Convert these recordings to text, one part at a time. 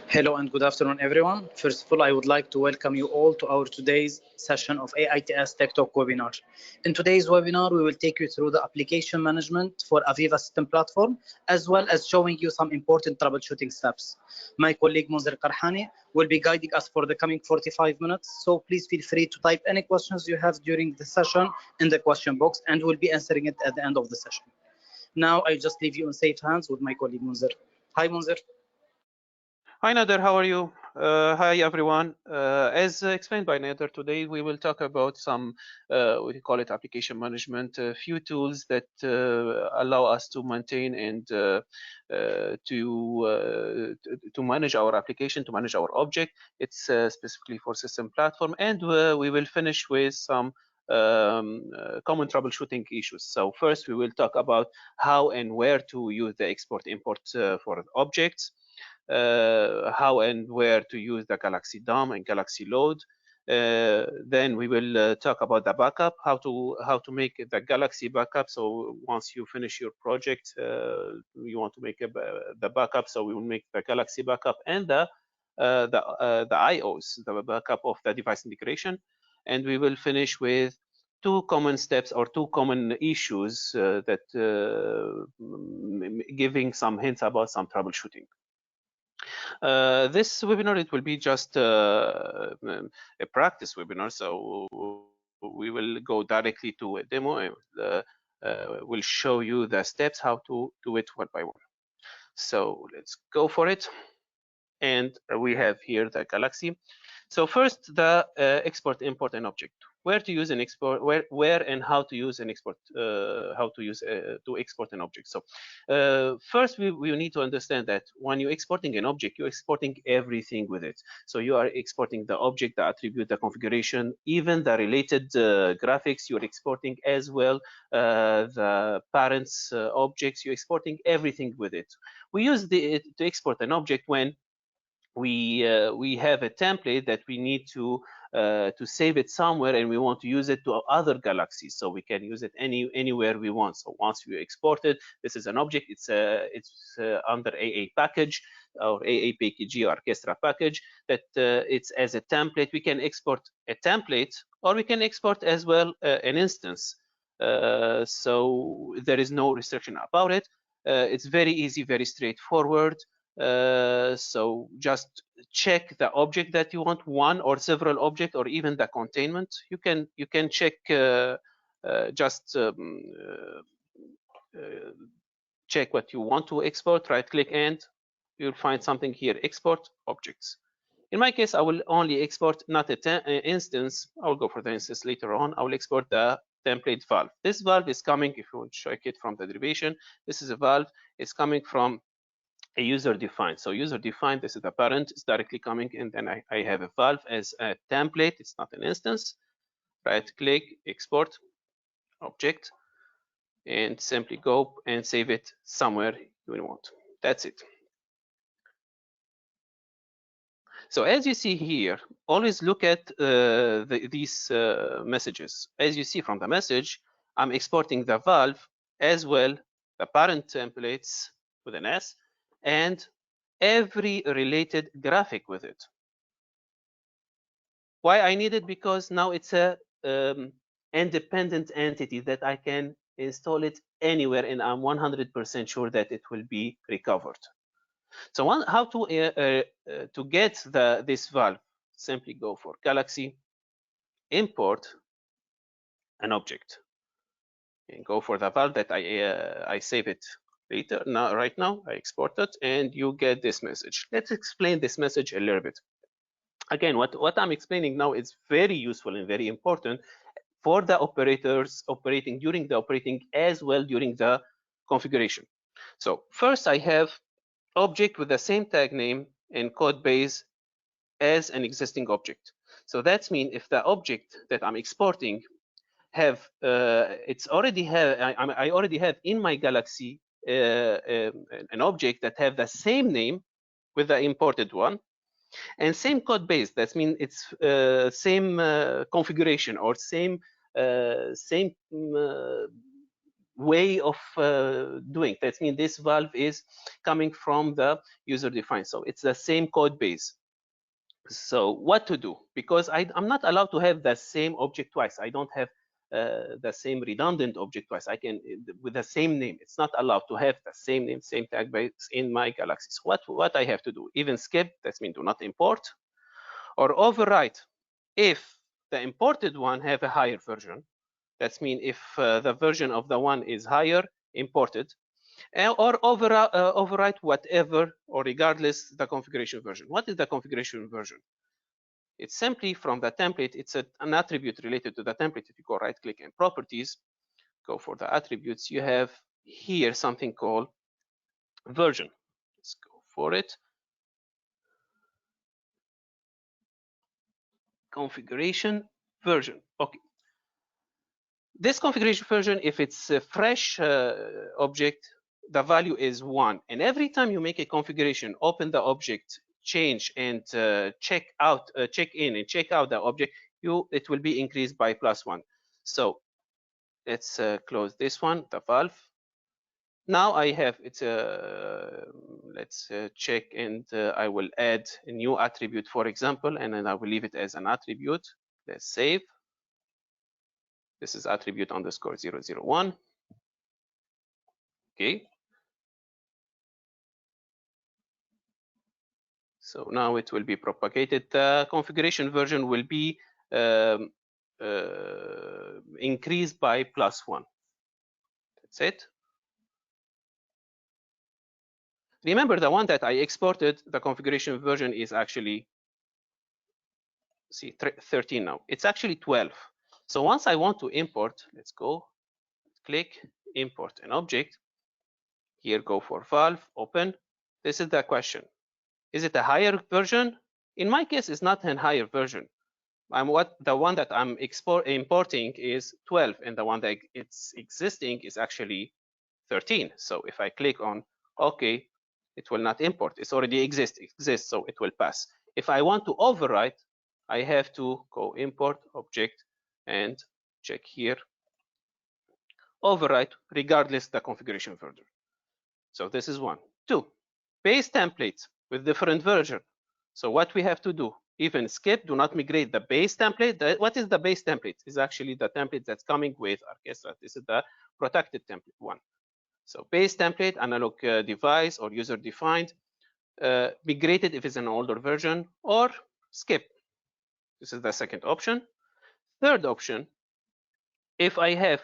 Hello and good afternoon, everyone. First of all, I would like to welcome you all to our today's session of AITS Tech Talk webinar. In today's webinar, we will take you through the application management for AVEVA system platform, as well as showing you some important troubleshooting steps. My colleague Munzer Karhani will be guiding us for the coming 45 minutes, so please feel free to type any questions you have during the session in the question box, and we'll be answering it at the end of the session. Now, I just leave you in safe hands with my colleague Munzer. Hi, Munzer. Hi Nader, how are you? Hi everyone. As explained by Nader, today we will talk about some, we call it application management, a few tools that allow us to maintain and to manage our application, to manage our object. It's specifically for system platform, and we will finish with some common troubleshooting issues. So first we will talk about how and where to use the export import for objects. How and where to use the Galaxy DOM and Galaxy Load. Then we will talk about the backup, how to make the Galaxy backup. So once you finish your project, you want to make the backup. So we will make the Galaxy backup and the IOs, the backup of the device integration. And we will finish with two common steps or two common issues that giving some hints about some troubleshooting. This webinar, it will be just a practice webinar, so we will go directly to a demo and we'll show you the steps how to do it one by one. So let's go for it. And we have here the Galaxy. So first, the export, import, and object. Where to use an export, where and how to use an export, how to use to export an object. So first, we need to understand that when you're exporting an object, you're exporting everything with it. So you are exporting the object, the attribute, the configuration, even the related graphics. You're exporting as well the parents objects. You're exporting everything with it. We use to export an object when we have a template that we need to save it somewhere, and we want to use it to other galaxies, so we can use it anywhere we want. So once we export it, this is an object. It's under AA package or AA PKG orchestra package that it's as a template. We can export a template, or we can export as well an instance. So there is no restriction about it. It's very easy, very straightforward. So just check the object that you want, one or several objects, or even the containment. You can check check what you want to export. Right click and you'll find something here: export objects. In my case, I will only export not an instance. I will go for the instance later on. I will export the template valve. This valve is coming, if you want to check it from the derivation, this is a valve. It's coming from a user defined. So user defined, this is the parent, it's directly coming, and then I have a valve as a template. It's not an instance. Right click, export object, and simply go and save it somewhere you want. That's it. So as you see here, always look at these messages. As you see from the message, I'm exporting the valve as well, the parent templates with an S, and every related graphic with it. Why I need it? Because now it's a independent entity that I can install it anywhere, and I'm 100% sure that it will be recovered. So how to get this valve? Simply go for Galaxy, import an object, and go for the valve that I save it later. Now, right now, I export it, and you get this message. Let's explain this message a little bit. Again, what I'm explaining now is very useful and very important for the operators operating during the operating as well during the configuration. So first, I have object with the same tag name and code base as an existing object. So that means if the object that I'm exporting have I already have in my Galaxy an object that have the same name with the imported one and same code base. That means it's same configuration or same way of doing. That means this valve is coming from the user defined. So it's the same code base. So what to do? Because I'm not allowed to have the same object twice. I don't have the same redundant object twice. I can with the same name. It's not allowed to have the same name, same tag base in my Galaxy. So what I have to do? Even skip. That means do not import or overwrite if the imported one have a higher version. That means if the version of the one is higher, imported, or overwrite whatever or regardless the configuration version. What is the configuration version? It's simply from the template. It's an attribute related to the template. If you go right click and properties, go for the attributes, you have here something called version. Let's go for it. Configuration version. Okay. This configuration version, if it's a fresh object, the value is 1. And every time you make a configuration, open the object, change, and check in and check out the object, it will be increased by +1. So let's close this one, the valve. Now I have it's let's check, and I will add a new attribute, for example, and then I will leave it as an attribute. Let's save. This is attribute underscore 001. Okay. So now it will be propagated. The configuration version will be increased by +1. That's it. Remember, the one that I exported, the configuration version is actually, see, 13 now. It's actually 12. So once I want to import, let's go, click, import an object. Here, go for valve, open. This is the question. Is it a higher version? In my case, it's not a higher version. The one that I'm importing is 12, and the one that it's existing is actually 13. So if I click on OK, it will not import. It's already exists, so it will pass. If I want to overwrite, I have to go import object and check here, overwrite regardless the configuration version. So this is 1. 2, base templates with different version. So what we have to do, even skip, do not migrate the base template. What is the base template? Is actually the template that's coming with Orchestra. This is the protected template one. So base template, analog device or user defined, migrated if it's an older version, or skip. This is the second option. Third option, if I have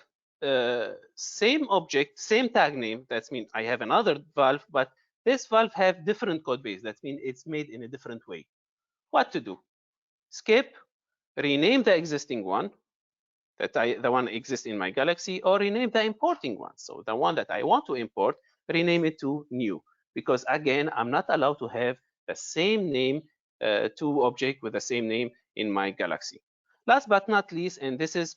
same object, same tag name, that means I have another valve, but this valve have different code base. That means it's made in a different way. What to do? Skip, rename the existing one, the one exists in my Galaxy, or rename the importing one. So the one that I want to import, rename it to new, because again, I'm not allowed to have the same name, two objects with the same name in my Galaxy. Last but not least, and this is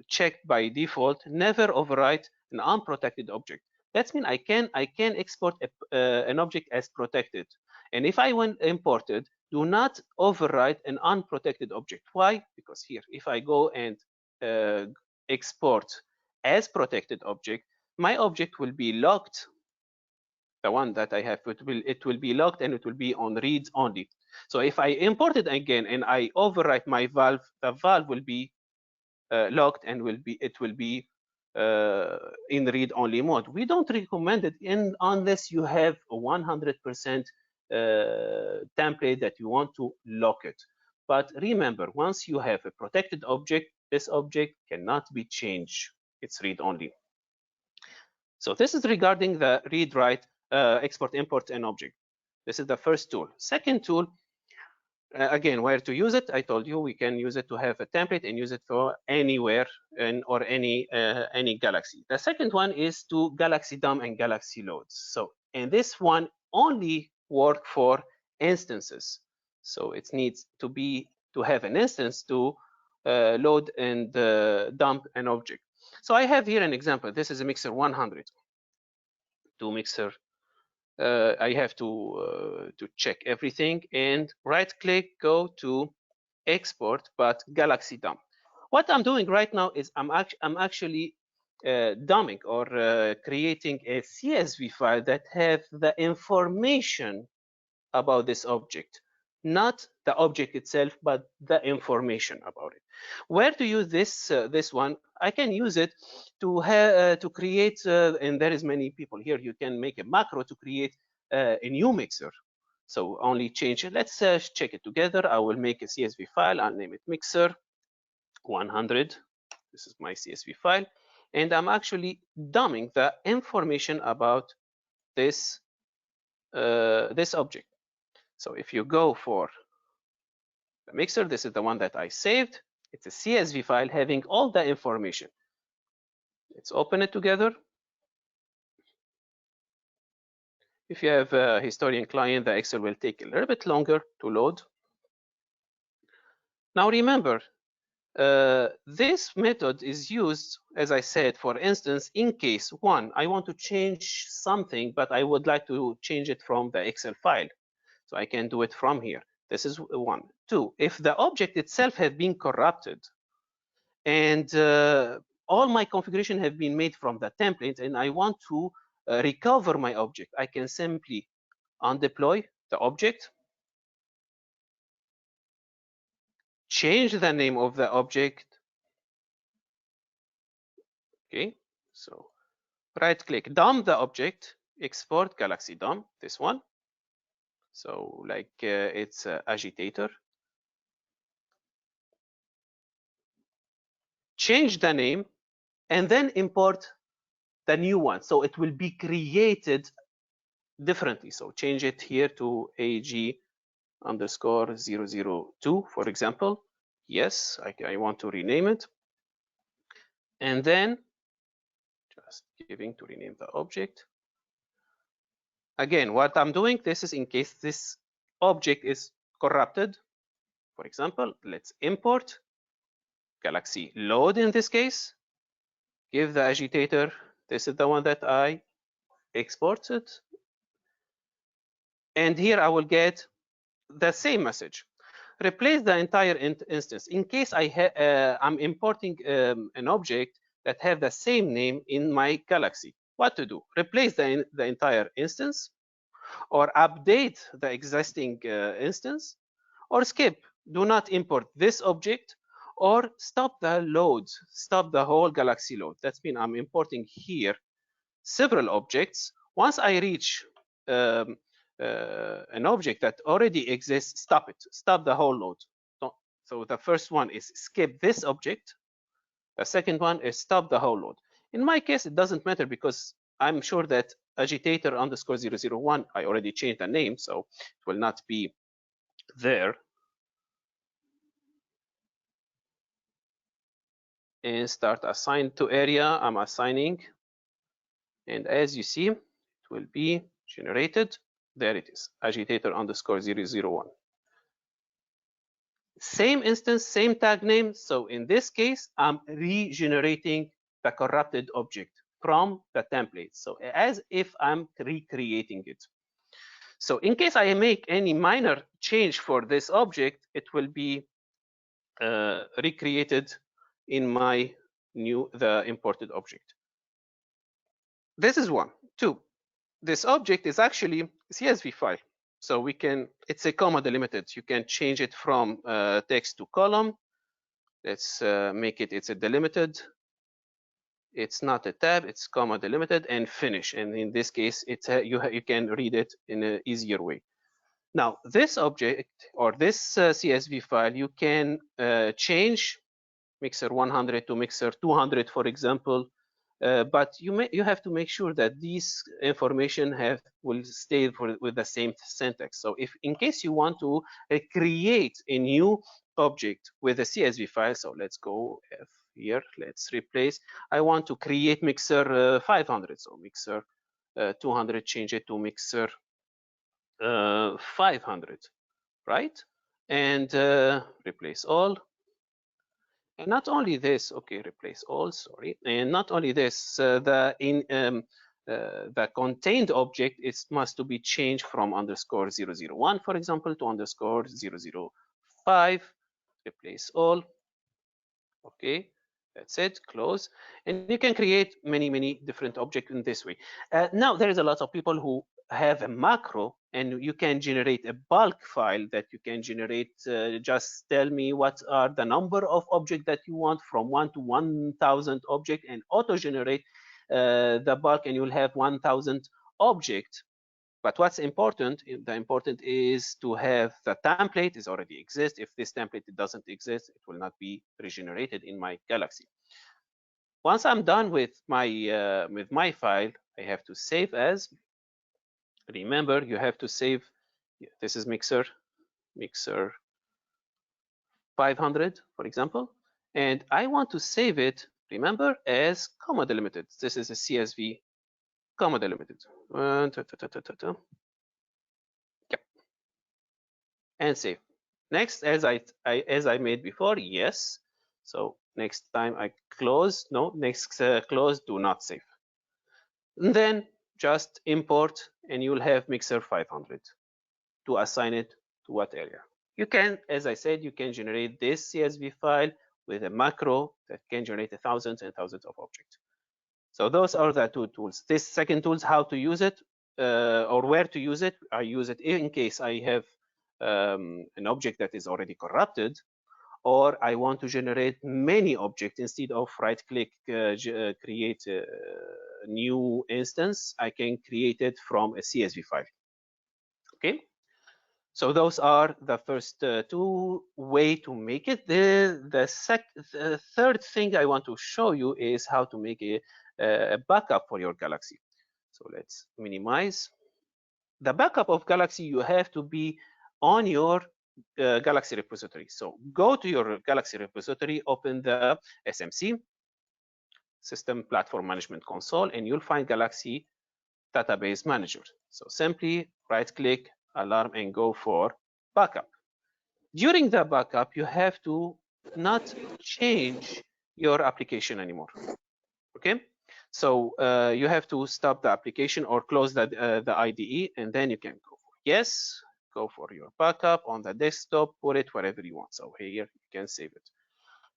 checked by default, never overwrite an unprotected object. That means I can export an object as protected, and if I want imported, do not overwrite an unprotected object. Why? Because here, if I go and export as protected object, my object will be locked. The one that I have, it will be locked, and it will be on reads only. So if I import it again and I overwrite my valve, the valve will be locked, and it will be in read-only mode. We don't recommend it unless you have a 100% template that you want to lock it. But remember, once you have a protected object, this object cannot be changed. It's read-only. So this is regarding the read-write, export, import, and object. This is the first tool. Second tool, again, where to use it? I told you we can use it to have a template and use it for anywhere or any Galaxy. The second one is to Galaxy dump and Galaxy loads. So, and this one only work for instances. So it needs to have an instance to load and dump an object. So I have here an example. This is a mixer 100. To mixer, I have to check everything and right click, go to export, but Galaxy dump. What I'm doing right now is I'm actually dumbing or creating a CSV file that have the information about this object, not the object itself, but the information about it. Where to use this one? I can use it to create, and there is many people here. You can make a macro to create a new mixer. So only change it. Let's check it together. I will make a CSV file. I'll name it mixer 100. This is my CSV file, and I'm actually dumbing the information about this this object. So if you go for the mixer, this is the one that I saved. It's a CSV file having all the information. Let's open it together. If you have a historian client, the Excel will take a little bit longer to load. Now remember, this method is used, as I said, for instance, in case one, I want to change something, but I would like to change it from the Excel file. So I can do it from here. This is one. Two, if the object itself has been corrupted and all my configuration have been made from the template and I want to recover my object, I can simply undeploy the object, change the name of the object. Okay, so right click, dump the object, export Galaxy DOM, this one. So like it's agitator. Change the name and then import the new one. So it will be created differently. So change it here to AG underscore 002, for example. Yes, I want to rename it. And then just giving to rename the object. Again, what I'm doing, this is in case this object is corrupted. For example, let's import Galaxy load in this case. Give the agitator, this is the one that I exported. And here I will get the same message. Replace the entire instance. In case I'm importing an object that have the same name in my Galaxy, what to do? Replace the entire instance, or update the existing instance, or skip. Do not import this object, or stop the load, stop the whole Galaxy load. That means I'm importing here several objects. Once I reach an object that already exists, stop it, stop the whole load. So the first one is skip this object. The second one is stop the whole load. In my case, it doesn't matter because I'm sure that agitator underscore 001, I already changed the name, so it will not be there. And start assign to area, I'm assigning. And as you see, it will be generated. There it is, agitator underscore 001. Same instance, same tag name. So in this case, I'm regenerating the corrupted object from the template. So as if I'm recreating it. So in case I make any minor change for this object, it will be recreated in my the imported object. This is one. Two, this object is actually a CSV file. So we can, it's a comma delimited. You can change it from text to column. Let's make it, it's a delimited. It's not a tab, it's comma delimited and finish. And in this case, it's you can read it in an easier way. Now, this object or this CSV file, you can change mixer 100 to mixer 200, for example. But you have to make sure that these information will stay with the same syntax. So if in case you want to create a new object with a CSV file, so let's go here, let's replace. I want to create mixer 500, so mixer 200, change it to mixer 500, right? And replace all. And not only this, okay, replace all, sorry. And not only this, the contained object must to be changed from underscore 001, for example, to underscore 005, replace all. Okay, that's it, close. And you can create many different objects in this way. Now there is a lot of people who have a macro, and you can generate a bulk file that you can generate. Just tell me what are the number of objects that you want, from 1 to 1000 object, and auto generate the bulk, and you'll have 1000 objects. But what's important, the important is to have the template is already exist. If this template doesn't exist, it will not be regenerated in my Galaxy. Once I'm done with my file, I have to save as. Remember, you have to save. This is mixer 500, for example, and I want to save it. Remember, as comma delimited. This is a CSV comma delimited. Yep. And save. Next, as I made before, yes. So next time I close, no, next close, do not save. And then just import, and you'll have mixer 500 to assign it to what area. You can, as I said, you can generate this CSV file with a macro that can generate thousands and thousands of objects. So those are the two tools. This second tool is how to use it or where to use it. I use it in case I have an object that is already corrupted, or I want to generate many objects. Instead of right-click, create a new instance, I can create it from a CSV file. Okay. So those are the first two ways to make it. The third thing I want to show you is how to make a backup for your Galaxy. So let's minimize. The backup of Galaxy, you have to be on your Galaxy repository. So go to your Galaxy repository, open the SMC, System Platform Management Console, and you'll find Galaxy Database Manager. So simply right-click, alarm, and go for backup. During the backup, you have to not change your application anymore. Okay, so you have to stop the application or close the IDE, and then you can go for yes, go for your backup on the desktop, put it wherever you want. So here you can save it.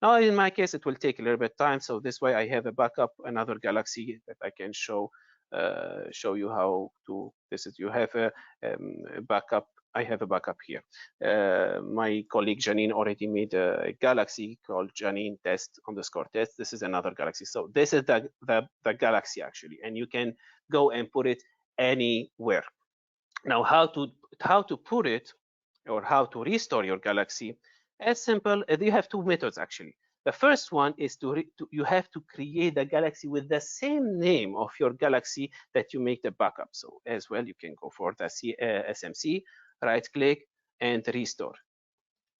Now in my case, it will take a little bit of time. So this way I have a backup, another Galaxy that I can show you how to. This is, you have a backup. I have a backup here. My colleague Janine already made a Galaxy called Janine test_test. This is another Galaxy. So this is the Galaxy actually, and you can go and put it anywhere. Now how to put it or how to restore your Galaxy? As simple, you have two methods actually. The first one is you have to create a Galaxy with the same name of your Galaxy that you make the backup. So as well, you can go for the SMC, right-click, and restore.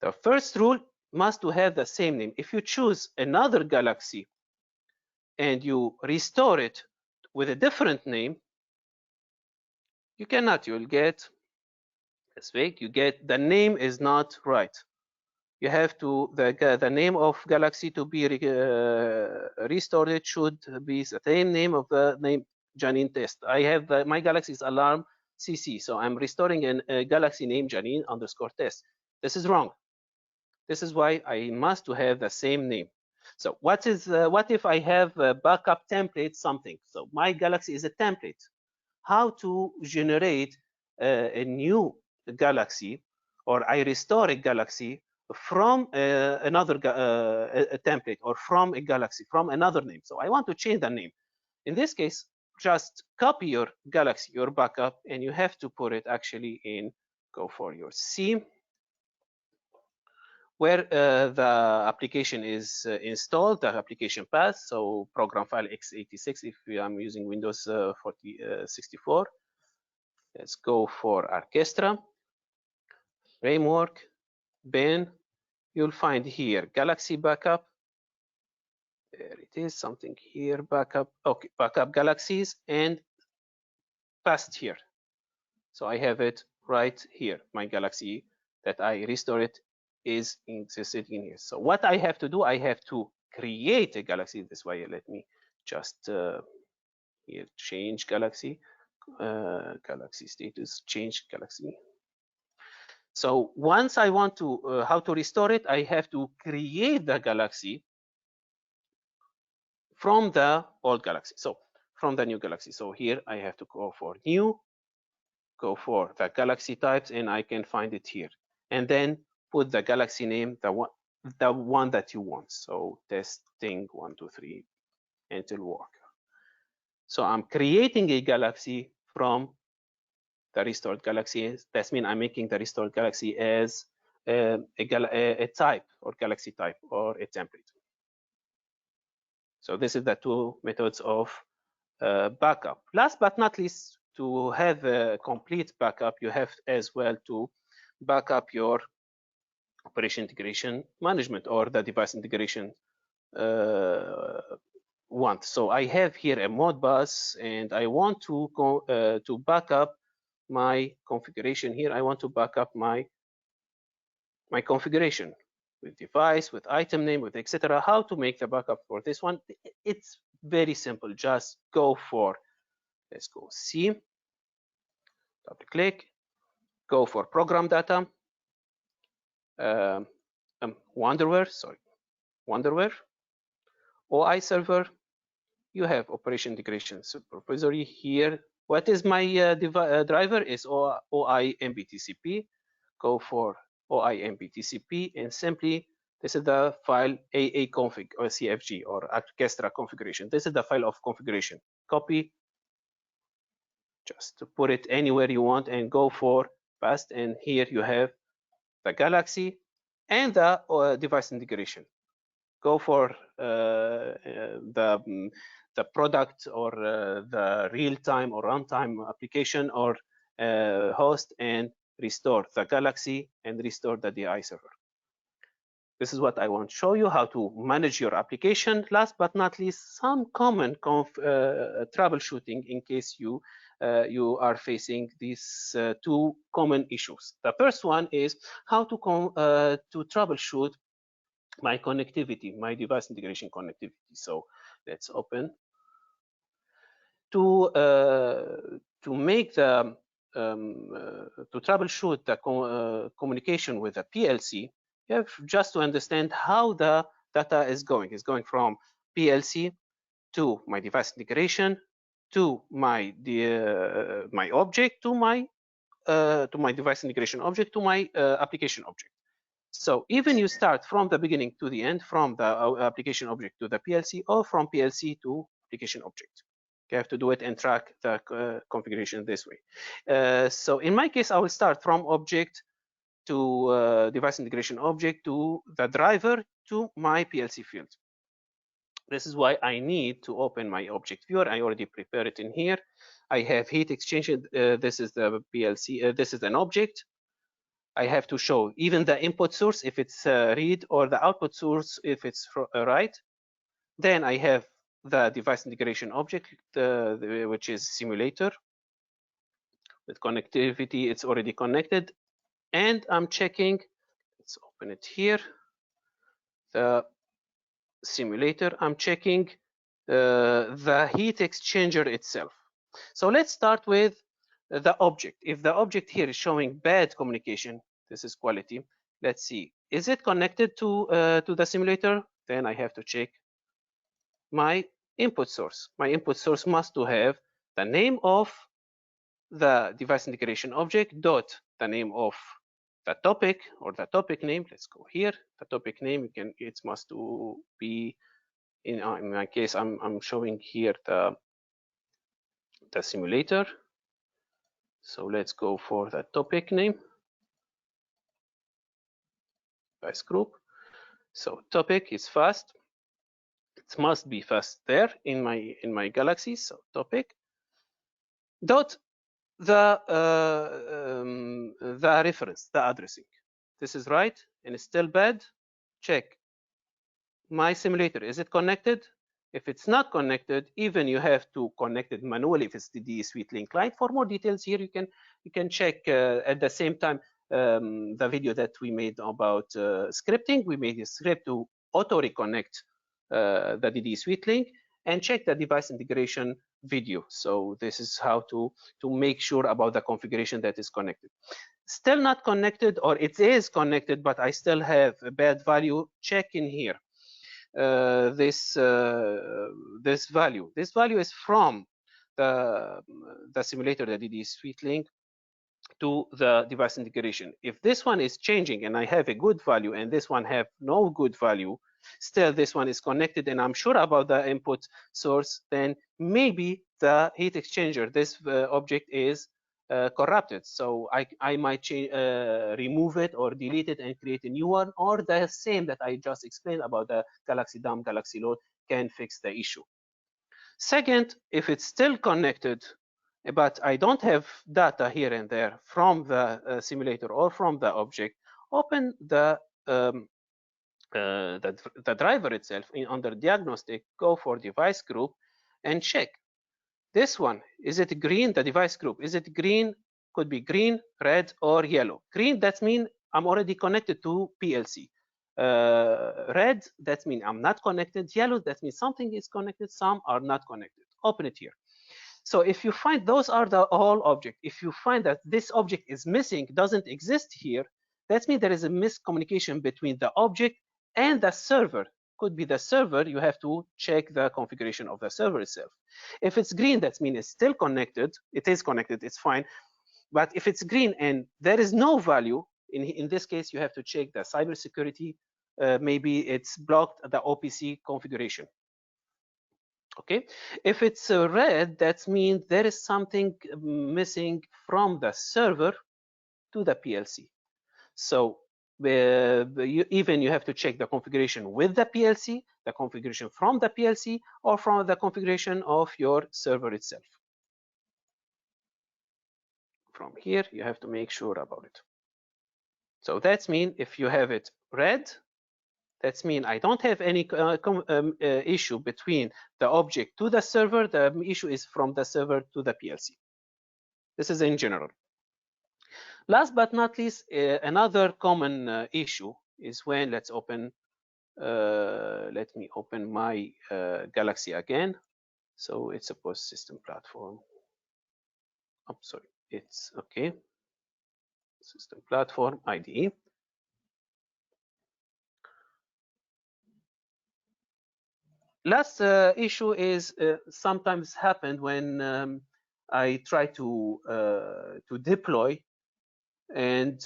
The first rule must to have the same name. If you choose another Galaxy and you restore it with a different name, you cannot. You'll get, let's wait, you get the name is not right. You have to, the name of Galaxy to be restored, it should be the same name of the name Janine test. I have my Galaxy is alarm CC, so I'm restoring a Galaxy name Janine_test. This is wrong. This is why I must to have the same name. So what if I have a backup template something? So my Galaxy is a template. How to generate a new Galaxy, or I restore a Galaxy from another a template, or from a Galaxy from another name. So I want to change the name. In this case, just copy your Galaxy, your backup, and you have to put it actually in, go for your C, where the application is installed, the application path. So program file x86 if I'm using Windows 64. Let's go for Orchestra, Framework, bin. You'll find here Galaxy Backup. There it is, something here, backup. Okay, backup Galaxies, and past here. So I have it right here. My Galaxy that I restore it is sitting here. So what I have to do, I have to create a Galaxy. This way, let me just here change Galaxy, Galaxy status, change Galaxy. So once I want to how to restore it, I have to create the Galaxy from the old Galaxy. So from the new Galaxy. So here I have to go for new, go for the Galaxy types, and I can find it here. And then put the Galaxy name, the one that you want. So testing 1, 2, 3 until work. So I'm creating a Galaxy from the restored Galaxy. That means I'm making the restored Galaxy as a type or Galaxy type or a template. So this is the two methods of backup. Last but not least, to have a complete backup, you have as well to backup your operation integration management or the device integration want. So I have here a Modbus, and I want to go to backup my configuration here. I want to backup my configuration with device, with item name, with etc. How to make the backup for this one? It's very simple. Just go for, let's go C, double click, go for program data, Wonderware, OI server. You have operation integration supervisory here. What is my driver is OI MBTCP. Go for OI MBTCP, and simply this is the file AA-config or CFG or orchestra configuration. This is the file of configuration. Copy, just to put it anywhere you want, and go for paste. And here you have the Galaxy and the device integration. Go for the product or the real-time or runtime application or host, and restore the Galaxy and restore the DI server. This is what I want to show you, how to manage your application. Last but not least, some common troubleshooting in case you are facing these two common issues. The first one is how to troubleshoot my connectivity, my device integration connectivity. So let's open to make the to troubleshoot the communication with the PLC. You have just to understand how the data is going. It's going from PLC to my device integration to my my object to my device integration object to my application object. So even you start from the beginning to the end, from the application object to the PLC, or from PLC to application object. You have to do it and track the configuration this way. So in my case, I will start from object to device integration object to the driver to my PLC field. This is why I need to open my object viewer. I already prepared it in here. I have heat exchanger. This is the PLC. This is an object. I have to show even the input source if it's read, or the output source if it's write. Then I have the device integration object, which is simulator. With connectivity, it's already connected. And I'm checking, let's open it here, the simulator. I'm checking the heat exchanger itself. So let's start with the object. If the object here is showing bad communication, this is quality. Let's see, is it connected to the simulator? Then I have to check my input source. My input source must to have the name of the device integration object dot the name of the topic or the topic name. Let's go here. The topic name, it must to be in my case. I'm showing here the simulator. So let's go for the topic name. Device group. So topic is fast. It must be fast there in my Galaxy. So topic dot the reference, the addressing. This is right, and it's still bad. Check my simulator. Is it connected? If it's not connected, even you have to connect it manually if it's the DE Suite Link client. For more details here, you can check at the same time the video that we made about scripting. We made a script to auto reconnect the DE Suite Link, and check the device integration video. So this is how to make sure about the configuration that is connected. Still not connected, or it is connected, but I still have a bad value. Check in here. this value. This value is from the simulator, the DD Suite link, to the device integration. If this one is changing and I have a good value and this one have no good value, still this one is connected and I'm sure about the input source, then maybe the heat exchanger, this object is corrupted. So I might remove it or delete it and create a new one, or the same that I just explained about the Galaxy dump, Galaxy load can fix the issue. Second, if it's still connected, but I don't have data here and there from the simulator or from the object, open the driver itself under diagnostic, go for device group and check. This one, is it green, the device group? Is it green? Could be green, red, or yellow. Green, that means I'm already connected to PLC. Red, that means I'm not connected. Yellow, that means something is connected, some are not connected. Open it here. So if you find those are the all object, if you find that this object is missing, doesn't exist here, that means there is a miscommunication between the object and the server. Could be the server, you have to check the configuration of the server itself. If it's green, that means it's still connected. It is connected, it's fine. But if it's green and there is no value, in this case, you have to check the cybersecurity. Maybe it's blocked the OPC configuration. Okay, if it's red, that means there is something missing from the server to the PLC. So you have to check the configuration with the PLC, the configuration from the PLC, or from the configuration of your server itself. From here, you have to make sure about it. So that means if you have it red, that means I don't have any issue between the object to the server. The issue is from the server to the PLC. This is in general. Last but not least, another common issue is when, let me open my Galaxy again. So it's a post system platform. I'm sorry, it's okay. System platform IDE. Last issue is sometimes happened when I try to deploy, and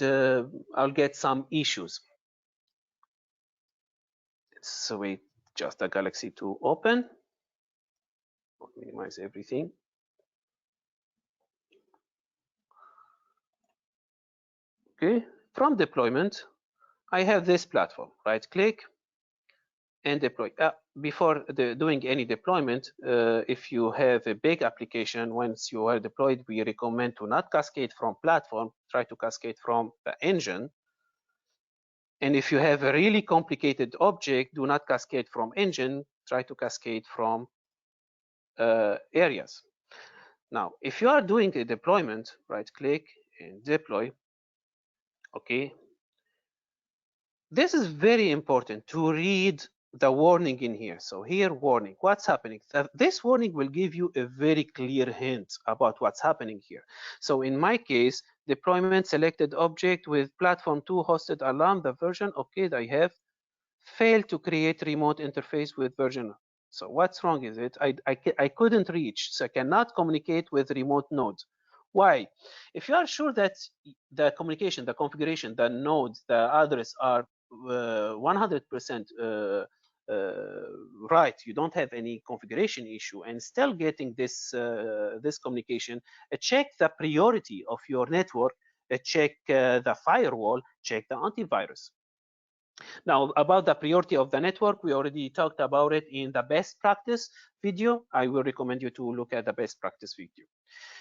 I'll get some issues. So wait, just a Galaxy to open. I'll minimize everything. Okay, from deployment, I have this platform. Right click and deploy. Before doing any deployment, if you have a big application, once you are deployed, we recommend to not cascade from platform, try to cascade from the engine. And if you have a really complicated object, do not cascade from engine, try to cascade from areas. Now, if you are doing a deployment, right click and deploy, okay. This is very important to read the warning in here. So here, warning, what's happening? This warning will give you a very clear hint about what's happening here. So in my case, deployment selected object with platform 2 hosted alarm, the version, okay, I have failed to create remote interface with version. So what's wrong is it? I couldn't reach, so I cannot communicate with remote nodes. Why? If you are sure that the communication, the configuration, the nodes, the address are 100% right, you don't have any configuration issue and still getting this this communication, check the priority of your network, check the firewall, check the antivirus. Now, about the priority of the network, we already talked about it in the best practice video. I will recommend you to look at the best practice video.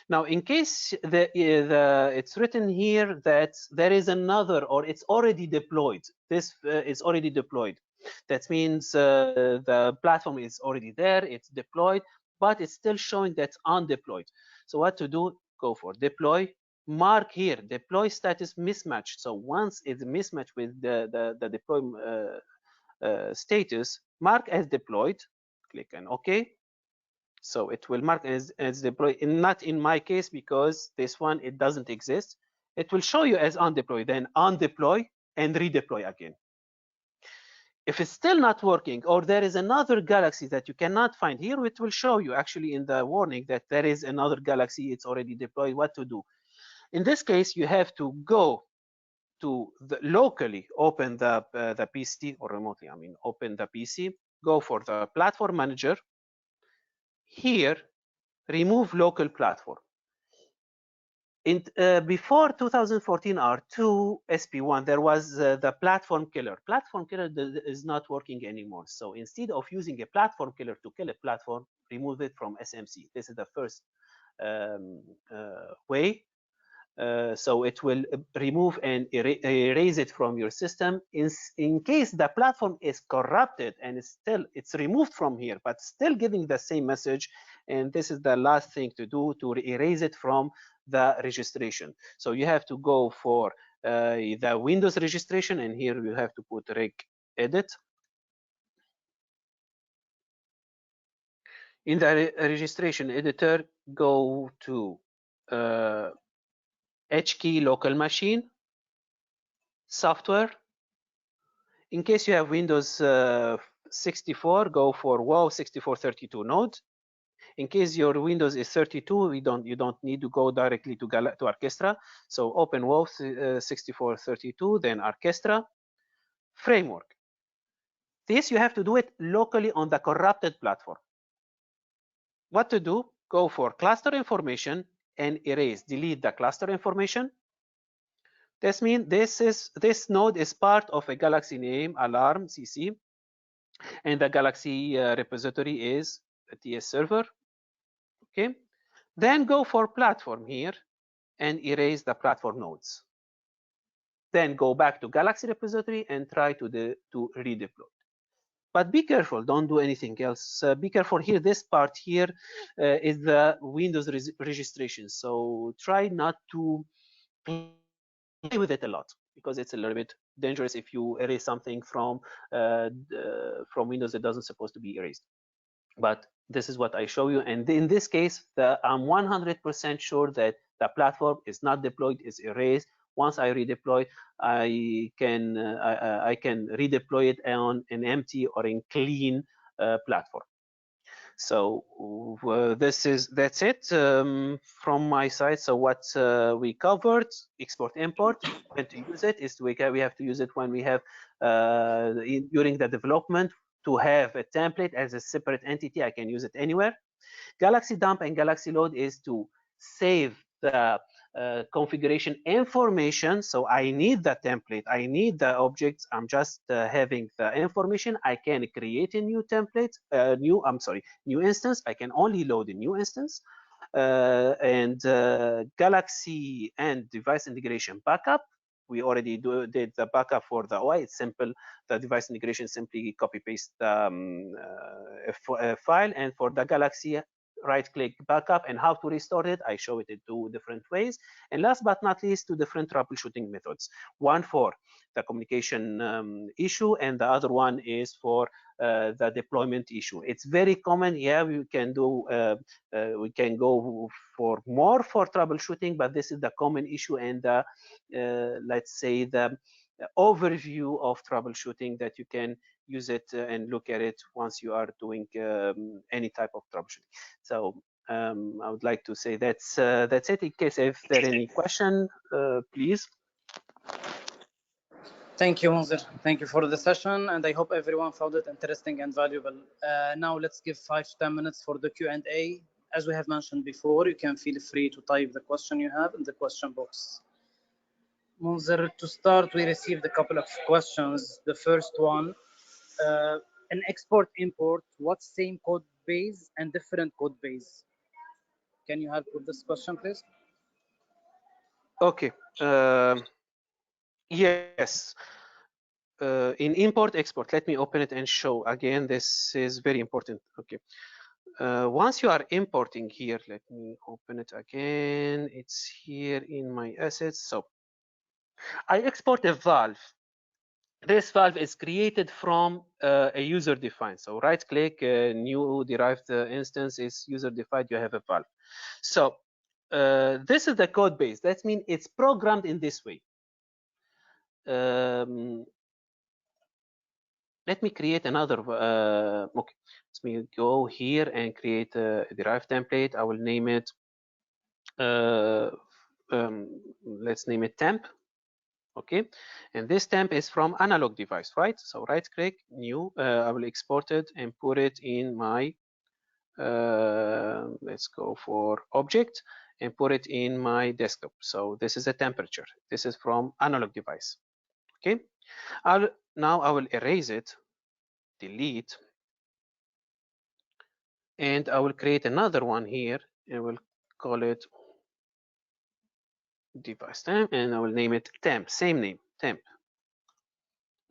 Now, in case it's written here that there is another, or it's already deployed, this is already deployed. That means the platform is already there, it's deployed, but it's still showing that's undeployed. So what to do? Go for deploy. Mark here deploy status mismatch. So once it's mismatched with the deploy status, mark as deployed. Click on OK. So it will mark as deployed. Not in my case, because this one, it doesn't exist. It will show you as undeployed, then undeploy and redeploy again. If it's still not working, or there is another galaxy that you cannot find here, it will show you actually in the warning that there is another galaxy, it's already deployed, what to do. In this case, you have to go to locally open the PC, or remotely, I mean, open the PC, go for the platform manager. Here, remove local platform. Before 2014 R2 SP1, there was the platform killer. Platform killer is not working anymore. So instead of using a platform killer to kill a platform, remove it from SMC. This is the first way. So it will remove and erase it from your system. In case the platform is corrupted and it's removed from here, but still giving the same message, and this is the last thing to do to erase it from the registration. So you have to go for the Windows registration, and here you have to put reg edit. In the registration editor, go to HKey local machine, software. In case you have Windows 64, go for WoW 6432 node. In case your Windows is 32, you don't need to go directly to Orchestra. So open WoW 6432, then Orchestra, framework. This you have to do it locally on the corrupted platform. What to do? Go for cluster information and erase, delete the cluster information. This means this node is part of a Galaxy name alarm CC, and the Galaxy repository is a TS server. Okay, then go for platform here and erase the platform nodes. Then go back to Galaxy repository and try to redeploy. But be careful, don't do anything else. Be careful here. This part here is the Windows registration. So try not to play with it a lot, because it's a little bit dangerous if you erase something from Windows that doesn't supposed to be erased. But this is what I show you, and in this case, I'm 100% sure that the platform is not deployed, is erased. Once I redeploy, I can redeploy it on an empty or in clean platform. So that's it from my side. So what we covered: export import. When to use it is we have to use it when we have during the development, to have a template as a separate entity. I can use it anywhere. Galaxy dump and Galaxy load is to save the configuration information. So I need the template, I need the objects, I'm just having the information. I can create a new template, new instance. I can only load a new instance. And Galaxy and device integration backup, we already did the backup for the UI. It's simple. The device integration, simply copy paste the file. And for the Galaxy, right click backup, and how to restore it, I show it in 2 different ways. And last but not least, 2 different troubleshooting methods. One for the communication issue, and the other one is for the deployment issue. It's very common. Yeah, we can do we can go for more for troubleshooting, but this is the common issue, and the let's say the overview of troubleshooting that you can use it and look at it once you are doing any type of troubleshooting. So I would like to say that's it. In case if there are any question, please. Thank you, Munzir. Thank you for the session, and I hope everyone found it interesting and valuable. Now let's give 5 to 10 minutes for the Q&A. As we have mentioned before, you can feel free to type the question you have in the question box. Munzir, to start, we received a couple of questions. The first one, an export import, what's same code base and different code base? Can you help with this question, please? Okay. Yes. In import export, let me open it and show again. This is very important. Okay. Once you are importing here, let me open it again. It's here in my assets. So I export a valve. This valve is created from a user defined. So right click, new derived instance is user defined. You have a valve. So this is the code base. That means it's programmed in this way. Let me create another. Okay, let me go here and create a derived template. I will name it. Let's name it temp. Okay, and this temp is from analog device, right? So right click, new. I will export it and put it in my. Let's go for object and put it in my desktop. So this is a temperature. This is from analog device. Okay, now I will erase it, delete, and I will create another one here and we'll call it device temp, and I will name it temp, same name, temp.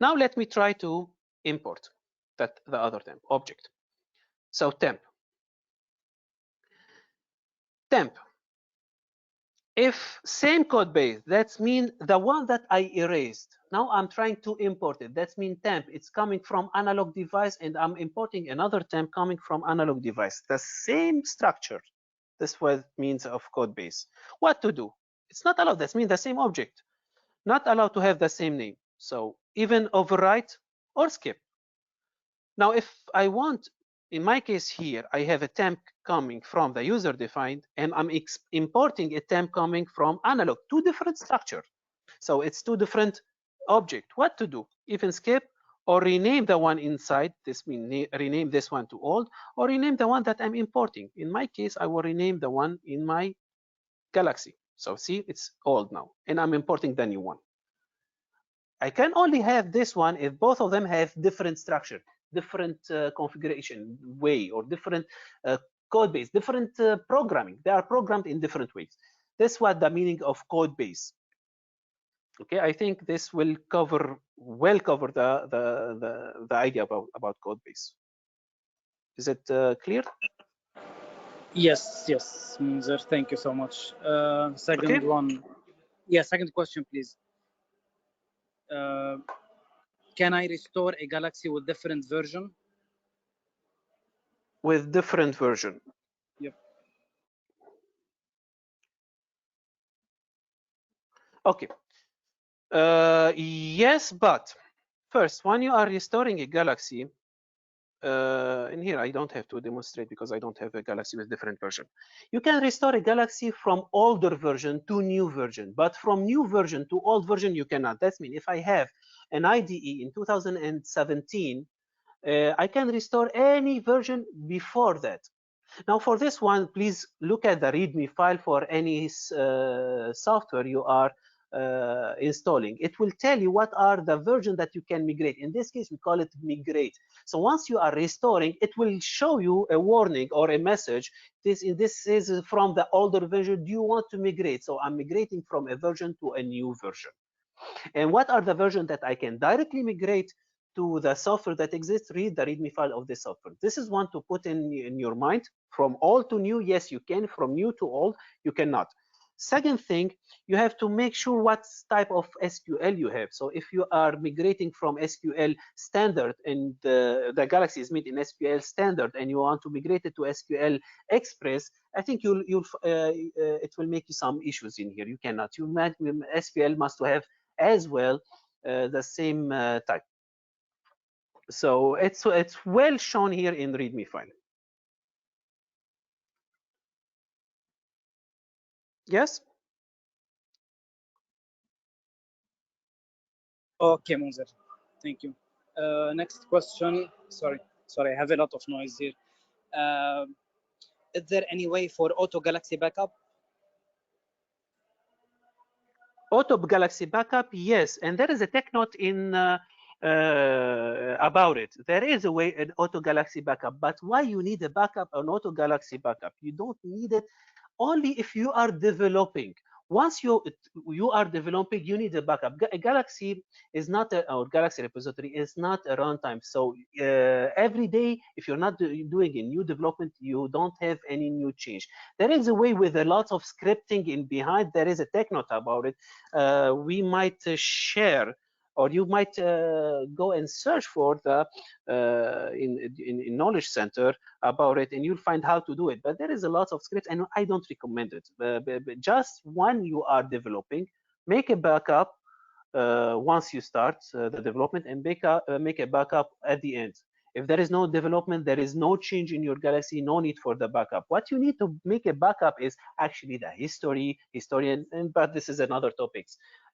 Now let me try to import the other temp object. So temp. If same code base, that's mean the one that I erased. Now I'm trying to import it. That's mean temp. It's coming from analog device, and I'm importing another temp coming from analog device. The same structure. This was means of code base. What to do? It's not allowed. That means the same object. Not allowed to have the same name. So even overwrite or skip. Now, if I want, in my case here, I have a temp coming from the user defined, and I'm importing a temp coming from analog, two different structure. So it's two different object. What to do? Even skip or rename the one inside. This means rename this one to old, or rename the one that I'm importing. In my case, I will rename the one in my Galaxy. So see, it's old now, and I'm importing the new one. I can only have this one if both of them have different structure, different configuration way, or different code base, different programming. They are programmed in different ways. That's what the meaning of code base. Okay, I think this will cover the idea about code base. Is it clear? Yes, Munzer, thank you so much. Second Okay. one. Yeah, second question, please. Can I restore a Galaxy with different version? With different version. Yep. Okay. Yes, but first, when you are restoring a Galaxy, in here I don't have to demonstrate because I don't have a Galaxy with different version. You can restore a Galaxy from older version to new version, but from new version to old version you cannot. That means if I have an IDE in 2017, I can restore any version before that. Now for this one, please look at the README file for any software you are installing. It will tell you what are the version that you can migrate. In this case, we call it migrate. So once you are restoring, it will show you a warning or a message. This is from the older version. Do you want to migrate? So I'm migrating from a version to a new version. And what are the versions that I can directly migrate to the software that exists? Read the README file of the software. This is one to put in your mind. From old to new, yes, you can. From new to old, you cannot. Second thing, you have to make sure what type of SQL you have. So if you are migrating from SQL standard and the Galaxy is made in SQL standard and you want to migrate it to SQL Express, I think it will make you some issues in here. You cannot. SQL must have as well the same type. So it's well shown here in README file. Yes. Okay, Munzer. Thank you. Next question. Sorry, I have a lot of noise here. Is there any way for auto Galaxy backup? Auto Galaxy backup, yes, and there is a tech note in about it. There is a way an auto Galaxy backup, but why you need a backup, an auto Galaxy backup? You don't need it only if you are developing. Once you are developing, you need a backup. Galaxy is not or Galaxy repository is not a runtime. So every day, if you're not doing a new development, you don't have any new change. There is a way with a lot of scripting in behind. There is a tech note about it. We might share, or you might go and search for the in Knowledge Center about it, and you'll find how to do it. But there is a lot of scripts, and I don't recommend it. But just when you are developing, make a backup once you start the development, and make a backup at the end. If there is no development, there is no change in your Galaxy, no need for the backup. What you need to make a backup is actually the history, but this is another topic.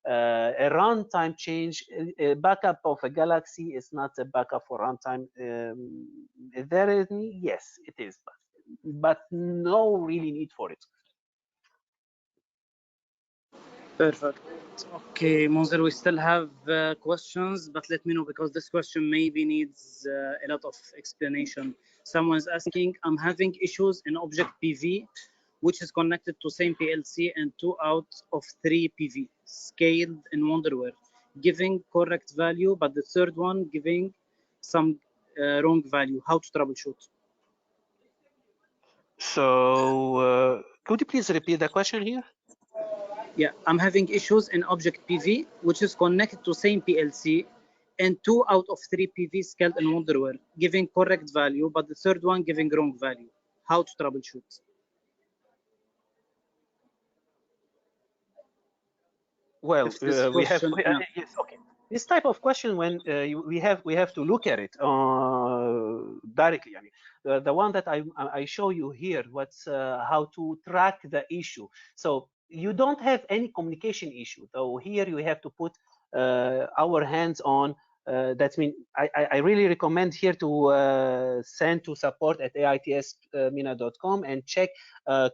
A runtime change, a backup of a Galaxy is not a backup for runtime. Is there any? Yes, it is, but no really need for it. Perfect. Okay, Monzer, we still have questions, but let me know, because this question maybe needs a lot of explanation. Someone's asking, I'm having issues in object PV, which is connected to same PLC and 2 out of 3 PV scaled in Wonderware, giving correct value, but the third one giving some wrong value. How to troubleshoot? So could you please repeat the question here? Yeah, I'm having issues in object PV, which is connected to same PLC, and 2 out of 3 PV scaled in Wonderware, giving correct value, but the third one giving wrong value. How to troubleshoot? Well, we have Yeah. yes, okay. This type of question, when we have to look at it directly. I mean, the one that I show you here, what's how to track the issue. So you don't have any communication issue. So here you have to put our hands on. That means I really recommend here to send to support@aitsmina.com and check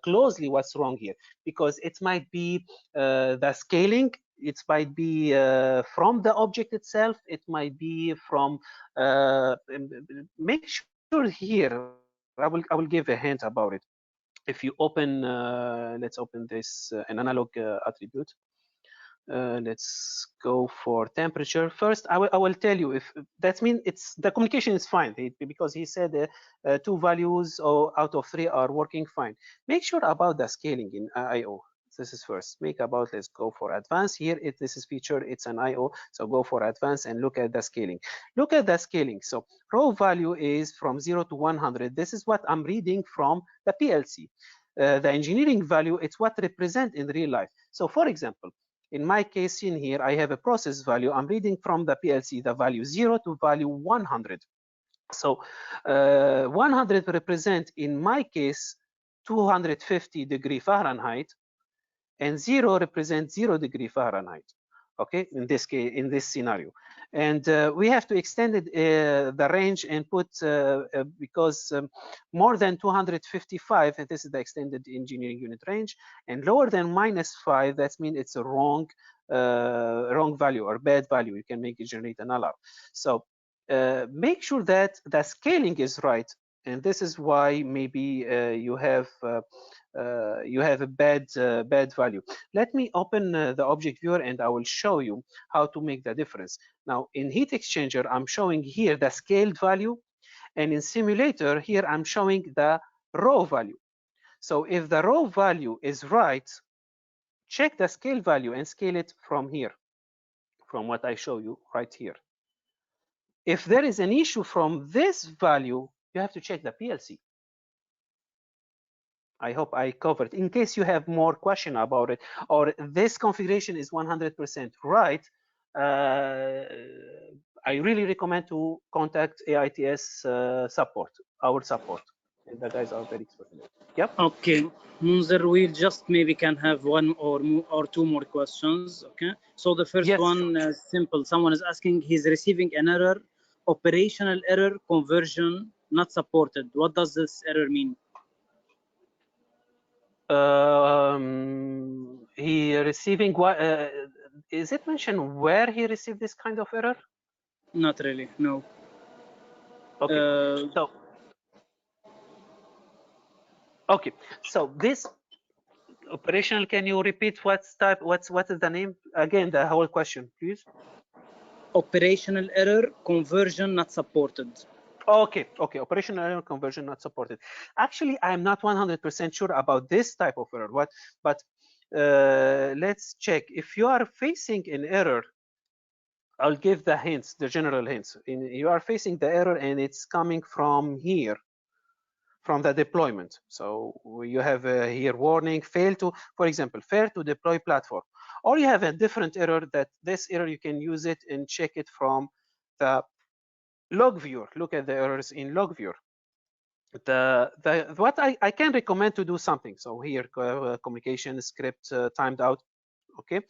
closely what's wrong here, because it might be the scaling, it might be from the object itself, it might be from make sure here, I will give a hint about it. If you open let's open this an analog attribute. Let's go for temperature first. I will tell you, if that means it's the communication is fine, because he said 2 values out of 3 are working fine. Make sure about the scaling in IO. This is first. Make about, let's go for advanced here. This is featured, it's an IO, so go for advanced and look at the scaling. Look at the scaling. So raw value is from 0 to 100. This is what I'm reading from the PLC. The engineering value, it's what represent in real life. So for example, in my case in here, I have a process value. I'm reading from the PLC the value 0 to value 100. So 100 represent, in my case, 250 degree Fahrenheit, and 0 represents 0 degree Fahrenheit. Okay, in this case, in this scenario, and we have to extend it, the range, and put because more than 255, and this is the extended engineering unit range, and lower than -5, that means it's a wrong value or bad value. You can make it generate an alarm. So make sure that the scaling is right, and this is why maybe you have a bad value. Let me open the object viewer and I will show you how to make the difference. Now in heat exchanger, I'm showing here the scaled value, and in simulator here I'm showing the raw value. So if the raw value is right, check the scale value and scale it from here, from what I show you right here. If there is an issue from this value, you have to check the PLC. I hope I covered. In case you have more question about it, or this configuration is 100% right, I really recommend to contact AITS support, our support. And the guys are very expert in it. Yep. Okay, Munzer, we just maybe can have one or two more questions. Okay, so the first one is simple. Someone is asking, he's receiving an error, operational error, conversion not supported. What does this error mean? He receiving what? Is it mentioned where he received this kind of error? Not really, no. Okay. So this operational, can you repeat what is the name again, the whole question, please? Operational error, conversion not supported. Okay, operational error, conversion not supported. Actually, I'm not 100% sure about this type of error. But let's check. If you are facing an error, I'll give the hints, the general hints. You are facing the error and it's coming from here, from the deployment. So you have here warning, fail to, for example, fail to deploy platform. Or you have a different error, that this error you can use it and check it from the log viewer. Look at the errors in log viewer. What I can recommend to do something. So here, communication script timed out. Okay,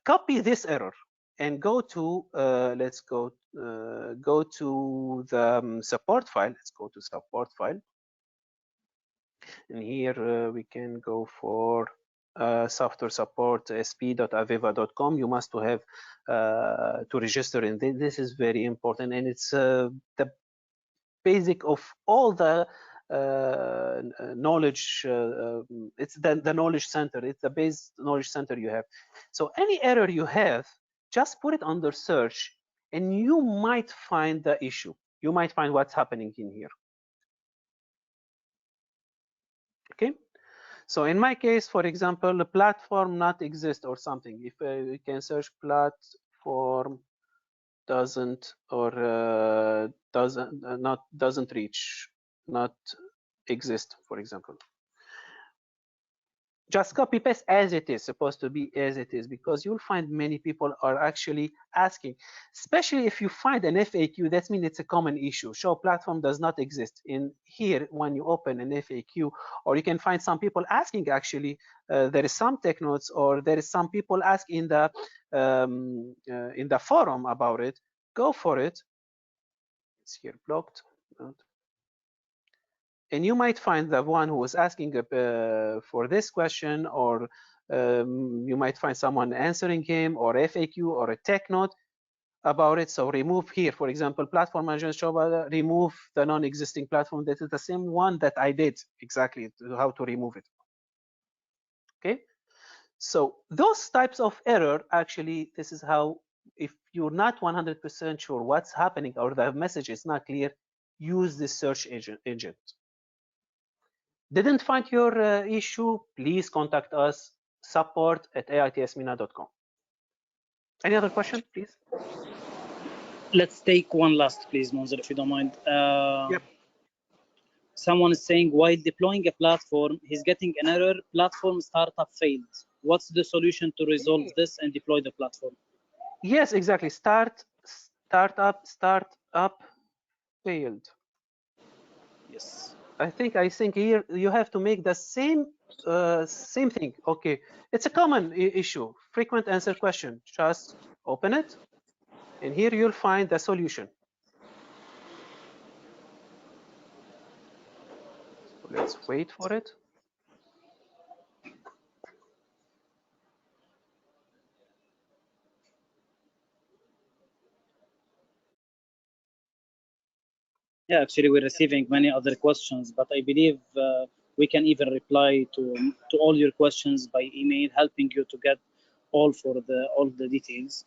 copy this error and go to let's go to the support file. Let's go to support file, and here we can go for software support sp.aveva.com. You must to have to register in this. This is very important, and it's the basic of all the knowledge. It's the knowledge center. It's the base knowledge center you have. So any error you have, just put it under search, and you might find the issue. You might find what's happening in here. Okay. So in my case, for example, the platform not exist or something. If we can search platform doesn't or doesn't reach, not exist, for example. Just copy paste as it is, supposed to be as it is, because you'll find many people are actually asking, especially if you find an FAQ, that means it's a common issue. Show platform does not exist. In here, when you open an FAQ, or you can find some people asking, actually, there is some tech notes, or there is some people ask in the forum about it. Go for it. It's here blocked. And you might find the one who was asking for this question, or you might find someone answering him, or FAQ, or a tech note about it. So remove here, for example, platform management show, remove the non-existing platform. That is the same one that I did exactly, how to remove it. Okay. So those types of error, actually, this is how, if you're not 100% sure what's happening, or the message is not clear, use the search engine. Didn't find your issue, please contact us, support@aitsmina.com. Any other question, please? Let's take one last, please, Monzer, if you don't mind. Yep. Someone is saying, while deploying a platform, he's getting an error, platform startup failed. What's the solution to resolve this and deploy the platform? Yes, exactly. Startup failed. Yes. I think here you have to make the same thing. Okay, it's a common issue, frequent answer question. Just open it, and here you'll find the solution. So let's wait for it. Yeah, actually, we're receiving many other questions, but I believe we can even reply to all your questions by email, helping you to get all the details.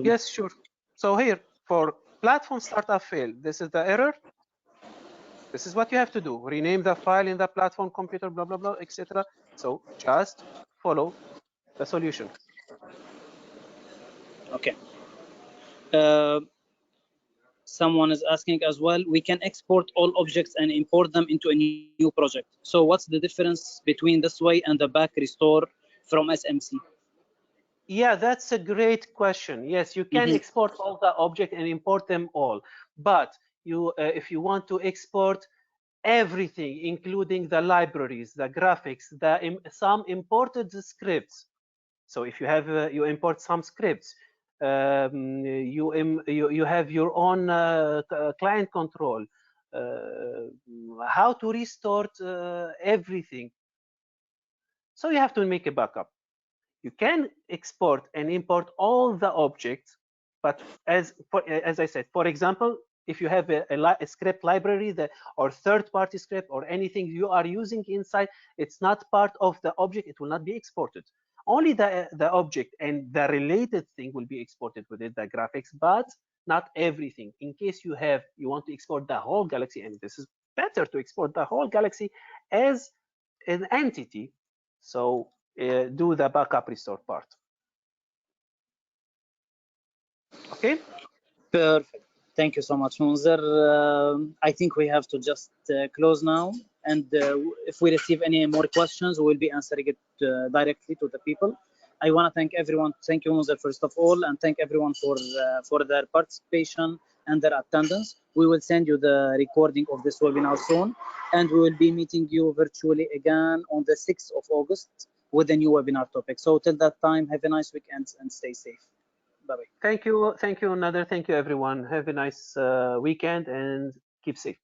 Yes, sure. So here, for platform startup fail, this is the error. This is what you have to do. Rename the file in the platform computer, blah, blah, blah, etc. So just follow the solution. Okay. Someone is asking as well, we can export all objects and import them into a new project. So what's the difference between this way and the back restore from SMC? Yeah, that's a great question. Yes, you can export all the objects and import them all. But you, if you want to export everything, including the libraries, the graphics, some imported scripts. So if you have you import some scripts, you have your own client control, how to restore everything. So you have to make a backup. You can export and import all the objects, but as I said, for example, if you have a script library or third-party script or anything you are using inside, it's not part of the object, it will not be exported. Only the object and the related thing will be exported with it, the graphics, but not everything. In case you want to export the whole galaxy, and this is better to export the whole galaxy as an entity, so do the backup restore part. Okay. Perfect. Thank you so much, Munzer. I think we have to just close now. And if we receive any more questions, we will be answering it directly to the people. I want to thank everyone. Thank you, Munzer, first of all, and thank everyone for their participation and their attendance. We will send you the recording of this webinar soon, and we will be meeting you virtually again on the 6th of August with a new webinar topic. So till that time, have a nice weekend and stay safe. Bye-bye. Thank you, Nader. Thank you, everyone. Have a nice weekend and keep safe.